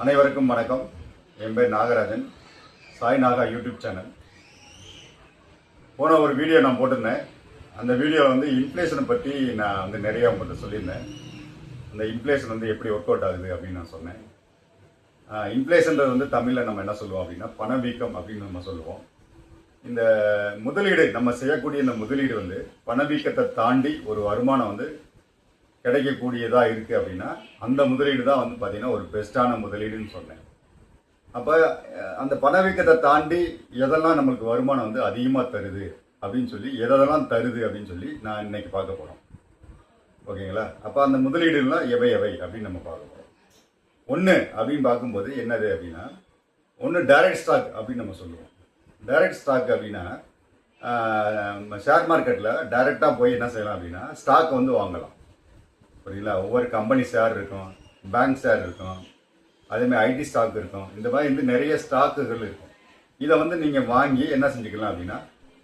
அனைவருக்கும் வணக்கம். என் பேர் நாகராஜன், சாய் நாகா யூடியூப் சேனல். போன ஒரு வீடியோ நான் போட்டிருந்தேன். அந்த வீடியோவில் வந்து இன்ஃப்ளேஷனை பற்றி நான் வந்து நிறையா உங்கள்கிட்ட சொல்லியிருந்தேன். அந்த இன்ஃப்ளேஷன் வந்து எப்படி ஒர்க் அவுட் ஆகுது அப்படின்னு நான் சொன்னேன். இன்ஃப்ளேஷன்றது வந்து தமிழில் நம்ம என்ன சொல்லுவோம் அப்படின்னா பணவீக்கம் அப்படின்னு நம்ம சொல்லுவோம். இந்த முதலீடு நம்ம செய்யக்கூடிய இந்த முதலீடு வந்து பணவீக்கத்தை தாண்டி ஒரு வருமானம் வந்து கிடைக்கக்கூடியதாக இருக்குது அப்படின்னா அந்த முதலீடு தான் வந்து பார்த்திங்கன்னா ஒரு பெஸ்ட்டான முதலீடுன்னு சொன்னேன். அப்போ அந்த பணவீக்கத்தை தாண்டி எதெல்லாம் நம்மளுக்கு வருமானம் வந்து அதிகமாக தருது அப்படின்னு சொல்லி எதெல்லாம் தருது அப்படின்னு சொல்லி நான் இன்னைக்கு பார்க்க போகிறோம். ஓகேங்களா? அப்போ அந்த முதலீடுலாம் எவை அப்படின்னு நம்ம பார்க்க போகிறோம். ஒன்று அப்படின்னு பார்க்கும்போது என்னது அப்படின்னா, ஒன்று டைரக்ட் ஸ்டாக் அப்படின்னு நம்ம சொல்லுவோம். டைரக்ட் ஸ்டாக் அப்படின்னா ஷேர் மார்க்கெட்டில் டைரெக்டாக போய் என்ன செய்யலாம் அப்படின்னா ஸ்டாக் வந்து வாங்கலாம். புரியுங்களா? ஒவ்வொரு கம்பெனி ஷேர் இருக்கும், பேங்க் ஷேர் இருக்கும், அதேமாதிரி ஐடி ஸ்டாக் இருக்கும். இந்த மாதிரி வந்து நிறைய ஸ்டாக்குகள் இருக்கும். இதை வந்து நீங்கள் வாங்கி என்ன செஞ்சுக்கலாம் அப்படின்னா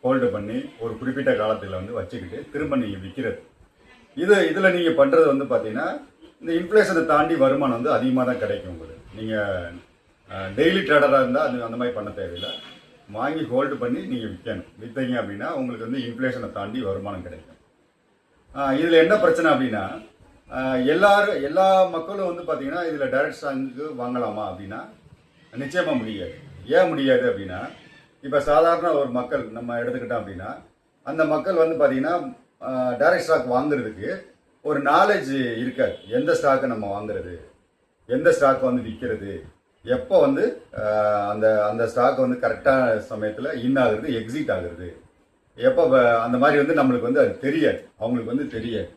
ஹோல்டு பண்ணி ஒரு குறிப்பிட்ட காலத்தில் வந்து வச்சுக்கிட்டு திரும்ப நீங்கள் விற்கிறது. இதில் நீங்கள் பண்ணுறது வந்து பார்த்தீங்கன்னா இந்த இன்ஃப்ளேஷனை தாண்டி வருமானம் வந்து அதிகமாக தான் கிடைக்கும் உங்களுக்கு. நீங்கள் டெய்லி ட்ரேடராக இருந்தால் அது அந்த மாதிரி பண்ண தேவையில்லை. வாங்கி ஹோல்டு பண்ணி நீங்கள் விற்றீங்க அப்படின்னா உங்களுக்கு வந்து இன்ஃப்ளேஷனை தாண்டி வருமானம் கிடைக்கும். இதில் என்ன பிரச்சனை அப்படின்னா எல்லா மக்களும் வந்து பார்த்தீங்கன்னா இதில் டைரக்ட் ஸ்டாக்கு வாங்கலாமா அப்படின்னா நிச்சயமாக முடியாது. ஏன் முடியாது அப்படின்னா இப்போ சாதாரண ஒரு மக்கள் நம்ம எடுத்துக்கிட்டோம் அப்படின்னா அந்த மக்கள் வந்து பார்த்தீங்கன்னா டைரக்ட் ஸ்டாக் வாங்குறதுக்கு ஒரு நாலேஜ் இருக்காது. எந்த ஸ்டாக்கை நம்ம வாங்குறது, எந்த ஸ்டாக்கை வந்து விற்கிறது, எப்போ வந்து அந்த ஸ்டாக் வந்து கரெக்டான சமயத்தில் இன் ஆகுறது, எக்ஸிட் ஆகுறது, எப்போ அந்த மாதிரி வந்து நம்மளுக்கு வந்து அது தெரியாது, அவங்களுக்கு வந்து தெரியாது.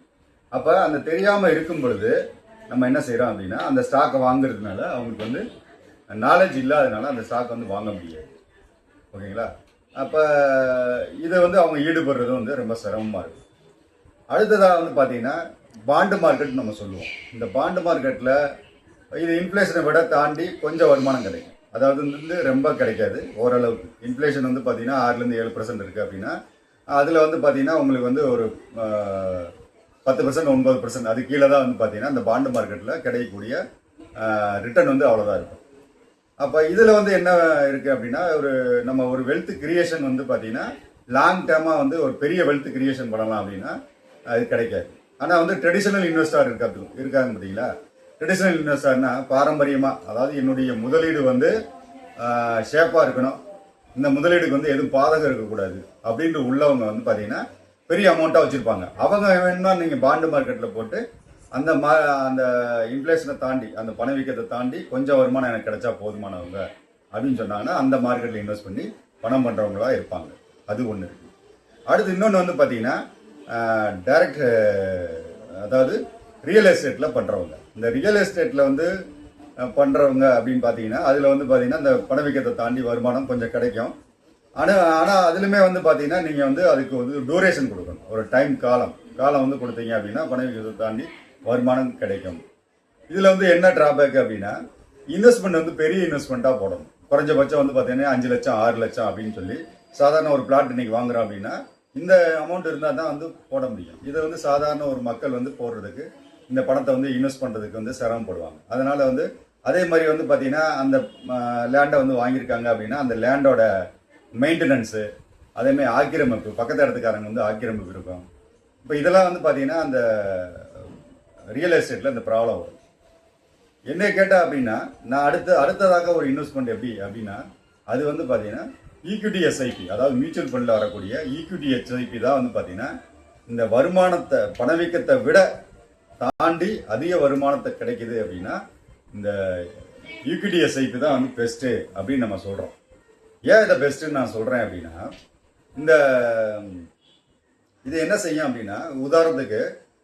அப்போ அந்த தெரியாமல் இருக்கும் பொழுது நம்ம என்ன செய்கிறோம் அப்படின்னா அந்த ஸ்டாக்கை வாங்குறதுனால அவங்களுக்கு வந்து நாலேஜ் இல்லாததுனால அந்த ஸ்டாக் வந்து வாங்க முடியாது. ஓகேங்களா? அப்போ இதை வந்து அவங்க ஈடுபடுறது வந்து ரொம்ப சிரமமாக இருக்கும். அடுத்ததாக வந்து பார்த்தீங்கன்னா பாண்டு மார்க்கெட் நம்ம சொல்லுவோம். இந்த பாண்டு மார்க்கெட்டில் இது இன்ஃப்ளேஷனை விட தாண்டி கொஞ்சம் வருமானம் கிடைக்கும். அதாவது வந்து ரொம்ப கிடைக்காது, ஓரளவுக்கு. இன்ஃப்ளேஷன் வந்து பார்த்தீங்கன்னா 6-7% இருக்குது அப்படின்னா அதில் வந்து பார்த்தீங்கன்னா உங்களுக்கு வந்து ஒரு 10% 9% அது கீழே தான் வந்து பார்த்தீங்கன்னா இந்த பாண்டு மார்க்கெட்டில் கிடைக்கக்கூடிய ரிட்டர்ன் வந்து அவ்வளோதான் இருக்கும். அப்போ இதில் வந்து என்ன இருக்குது அப்படின்னா நம்ம ஒரு வெல்த் கிரியேஷன் வந்து பார்த்தீங்கன்னா லாங் டேர்மாக வந்து ஒரு பெரிய வெல்த் கிரியேஷன் பண்ணலாம் அப்படின்னா அது கிடைக்காது. ஆனால் வந்து ட்ரெடிஷ்னல் இன்வெஸ்டார் இருக்காங்க பார்த்தீங்களா? ட்ரெடிஷ்னல் இன்வெஸ்டர்னா பாரம்பரியமாக, அதாவது என்னுடைய முதலீடு வந்து ஷேப்பாக இருக்கணும், இந்த முதலீடுக்கு வந்து எதுவும் பாதகம் இருக்கக்கூடாது அப்படின்ட்டு உள்ளவங்க வந்து பார்த்தீங்கன்னா பெரிய அமௌண்ட்டாக வச்சுருப்பாங்க. அவங்க வேணும்னா நீங்கள் பாண்டு மார்க்கெட்டில் போட்டு அந்த இன்ஃப்ளேஷனை தாண்டி அந்த பணவீக்கத்தை தாண்டி கொஞ்சம் வருமானம் எனக்கு கிடைச்சா போதுமானவங்க அப்படின்னு சொன்னாங்கன்னா அந்த மார்க்கெட்டில் இன்வெஸ்ட் பண்ணி பணம் பண்ணுறவங்களா இருப்பாங்க. அது ஒன்று இருக்குது. அடுத்து இன்னொன்று வந்து பார்த்தீங்கன்னா டைரக்ட், அதாவது ரியல் எஸ்டேட்டில் பண்ணுறவங்க. இந்த ரியல் எஸ்டேட்டில் வந்து பண்ணுறவங்க அப்படின்னு பார்த்தீங்கன்னா அதில் வந்து பார்த்தீங்கன்னா இந்த பணவீக்கத்தை தாண்டி வருமானம் கொஞ்சம் கிடைக்கும். ஆனால் அதுலையுமே வந்து பார்த்தீங்கன்னா நீங்கள் வந்து அதுக்கு வந்து டூரேஷன் கொடுக்கணும். ஒரு டைம் காலம் வந்து கொடுத்தீங்க அப்படின்னா பணவீக்கத்தை தாண்டி வருமானம் கிடைக்கும். இதில் வந்து என்ன ட்ராபேக் அப்படின்னா இன்வெஸ்ட்மெண்ட் வந்து பெரிய இன்வெஸ்ட்மெண்ட்டாக போடணும். குறைஞ்சபட்சம் வந்து பார்த்தீங்கன்னா 5 லட்சம் 6 லட்சம் அப்படின்னு சொல்லி சாதாரண ஒரு பிளாட் இன்னைக்கு வாங்குறோம் அப்படின்னா இந்த அமௌண்ட் இருந்தால் தான் வந்து போட முடியும். இதை வந்து சாதாரண ஒரு மக்கள் வந்து போடுறதுக்கு இந்த பணத்தை வந்து இன்வெஸ்ட் பண்ணுறதுக்கு வந்து சிரமப்படுவாங்க. அதனால் வந்து அதே மாதிரி வந்து பார்த்தீங்கன்னா அந்த லேண்டை வந்து வாங்கியிருக்காங்க அப்படின்னா அந்த லேண்டோட மெயின்டெனன்ஸு, அதேமாதிரி ஆக்கிரமிப்பு, பக்கத்து இடத்துக்காரங்க வந்து ஆக்கிரமிப்பு இருக்கும். இப்போ இதெல்லாம் வந்து பார்த்தீங்கன்னா அந்த ரியல் எஸ்டேட்டில் இந்த ப்ராப்ளம் வரும். என்ன கேட்டால் அப்படின்னா நான் அடுத்ததாக ஒரு இன்வெஸ்ட்மெண்ட் எப்படி அப்படின்னா அது வந்து பார்த்தீங்கன்னா ஈக்விட்டி எஸ்ஐபி, அதாவது மியூச்சுவல் ஃபண்டில் வரக்கூடிய ஈக்விட்டி எஸ்ஐபி தான் வந்து பார்த்தீங்கன்னா இந்த வருமானத்தை பணவீக்கத்தை விட தாண்டி அதிக வருமானத்தை கிடைக்குது அப்படின்னா இந்த ஈக்விட்டி எஸ்ஐபி தான் வந்து பெஸ்ட்டு அப்படின்னு நம்ம சொல்கிறோம். ஏன் இதை பெஸ்ட்டுன்னு நான் சொல்கிறேன் அப்படின்னா இது என்ன செய்யும் அப்படின்னா உதாரணத்துக்கு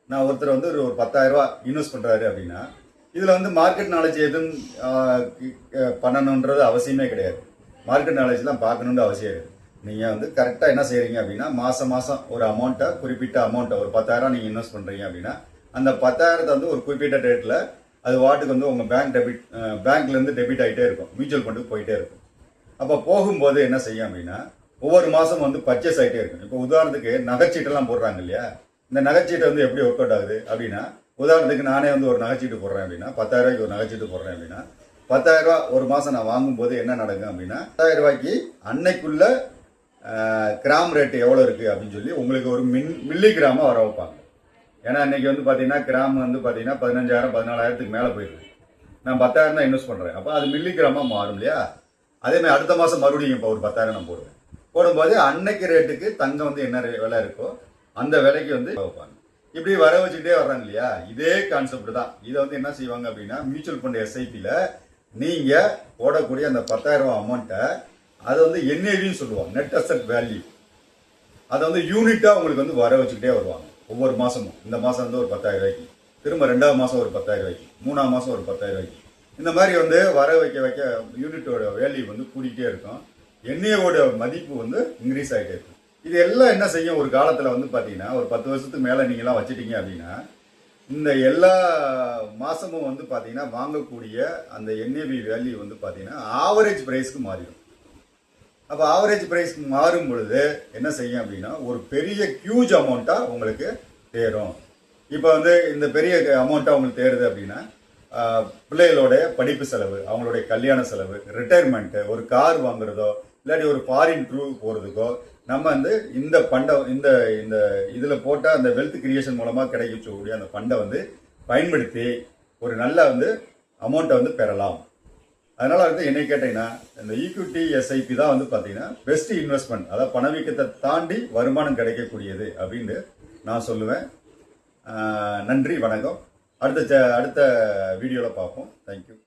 நான் ஒருத்தர் வந்து ஒரு 10,000 ரூபா இன்வெஸ்ட் பண்ணுறாரு அப்படின்னா இதில் வந்து மார்க்கெட் நாலேஜ் எதுவும் பண்ணணுன்றது அவசியமே கிடையாது. மார்க்கெட் நாலேஜ்லாம் பார்க்கணுன்ற அவசியம் இருக்குது. நீங்கள் வந்து கரெக்டாக என்ன செய்கிறீங்க அப்படின்னா மாதம் ஒரு அமௌண்ட்டை, குறிப்பிட்ட அமௌண்ட்டை, ஒரு 10,000 நீங்கள் இன்வெஸ்ட் பண்ணுறீங்க அப்படின்னா அந்த 10,000 வந்து ஒரு குறிப்பிட்ட டேட்டில் அது வாட்டுக்கு வந்து உங்கள் பேங்க்லேருந்து டெபிட் ஆகிட்டே இருக்கும், மியூச்சுவல் ஃபண்டுக்கு போயிட்டே இருக்கும். அப்போ போகும்போது என்ன செய்யும் அப்படின்னா ஒவ்வொரு மாதம் வந்து பர்ச்சேஸ் ஆகிட்டே இருக்கும். இப்போ உதாரணத்துக்கு நகைச்சீட்டெல்லாம் போடுறாங்க இல்லையா? இந்த நகைச்சீட்டை வந்து எப்படி ஒர்க் அவுட் ஆகுது அப்படின்னா உதாரணத்துக்கு நானே வந்து ஒரு நகைச்சீட்டு போடுறேன் அப்படின்னா 10,000 ரூபாய்க்கு ஒரு நகைச்சீட்டு போடுறேன் அப்படின்னா 10,000 ரூபாய் ஒரு மாசம் நான் வாங்கும்போது என்ன நடக்கும் அப்படின்னா 10,000 ரூபாய்க்கு அன்னைக்குள்ள கிராம் ரேட் எவ்வளவு இருக்கு அப்படின்னு சொல்லி உங்களுக்கு ஒரு மில்லி கிராமா வர வைப்பாங்க. ஏன்னா இன்னைக்கு வந்து பாத்தீங்கன்னா கிராம் வந்து பாத்தீங்கன்னா 15,000 14,000க்கு மேல போயிருக்கு. நான் 10,000 தான் இன்வெஸ்ட் பண்றேன். அப்ப அது மில்லி கிராமா மாறும் இல்லையா? அதே மாதிரி அடுத்த மாசம் மறுபடியும் இப்போ ஒரு 10,000 நான் போடுவேன். போடும்போது அன்னைக்கு ரேட்டுக்கு தங்கம் வந்து என்ன விலை இருக்கோ அந்த விலைக்கு வந்து வைப்பாங்க. இப்படி வர வச்சுக்கிட்டே வர்றாங்க இல்லையா? இதே கான்செப்ட் தான். இதை வந்து என்ன செய்வாங்க அப்படின்னா மியூச்சுவல் ஃபண்ட் எஸ்ஐபியில் நீங்க போடக்கூடிய அந்த 10,000 ரூபாய் அமௌண்ட்டை அதை வந்து என்ஏவின்னு சொல்லுவாங்க, நெட் அசெட் வேல்யூ. அதை வந்து யூனிட்டா உங்களுக்கு வந்து வர வச்சுக்கிட்டே வருவாங்க ஒவ்வொரு மாசமும். இந்த மாசம் வந்து ஒரு 10,000 ரூபாய்க்கு, திரும்ப 2வது மாசம் ஒரு 10,000 ரூபாய்க்கு, 3ஆம் மாசம் ஒரு 10,000 ரூபாய்க்கு, இந்த மாதிரி வந்து வர வைக்க யூனிட்டோட வேல்யூ வந்து கூடிக்கிட்டே இருக்கும். என்ஏவோட மதிப்பு வந்து இன்க்ரீஸ் ஆகிட்டே இருக்கும். இது எல்லாம் என்ன செய்யும், ஒரு காலத்துல வந்து பாத்தீங்கன்னா ஒரு 10 வருஷத்துக்கு மேல நீங்க எல்லாம் வச்சுட்டீங்க அப்படின்னா இந்த எல்லா மாசமும் வந்து பாத்தீங்கன்னா வாங்கக்கூடிய அந்த என்ஏவி வேல்யூ வந்து பாத்தீங்கன்னா ஆவரேஜ் பிரைஸ்க்கு மாறிடும். அப்ப ஆவரேஜ் பிரைஸ்க்கு மாறும் பொழுது என்ன செய்யும் அப்படின்னா ஒரு பெரிய ஹியூஜ் அமௌண்ட்டா உங்களுக்கு தேரும். இப்ப வந்து இந்த பெரிய அமௌண்ட்டா உங்களுக்கு தேருது அப்படின்னா பிள்ளைகளோட படிப்பு செலவு, அவங்களுடைய கல்யாண செலவு, ரிட்டையர்மெண்ட், ஒரு கார் வாங்குறதோ இல்லாட்டி ஒரு ஃபாரின் டூர் போறதுக்கோ நம்ம வந்து இந்த பண்டை இந்த இந்த இதுல போட்ட அந்த வெல்த் கிரியேஷன் மூலமா கிடைக்கக்கூடிய அந்த பண்டை வந்து பயன்படுத்தி ஒரு நல்ல வந்து அமௌண்ட்டை வந்து பெறலாம். அதனால வந்து என்னை கேட்டீங்கன்னா இந்த ஈக்விட்டி எஸ்ஐபி தான் வந்து பாத்தீங்கன்னா பெஸ்ட் இன்வெஸ்ட்மெண்ட், அதாவது பணவீக்கத்தை தாண்டி வருமானம் கிடைக்கக்கூடியது அப்படின்னு நான் சொல்லுவேன். நன்றி, வணக்கம். அடுத்த வீடியோவில் பார்ப்போம். தேங்க்யூ.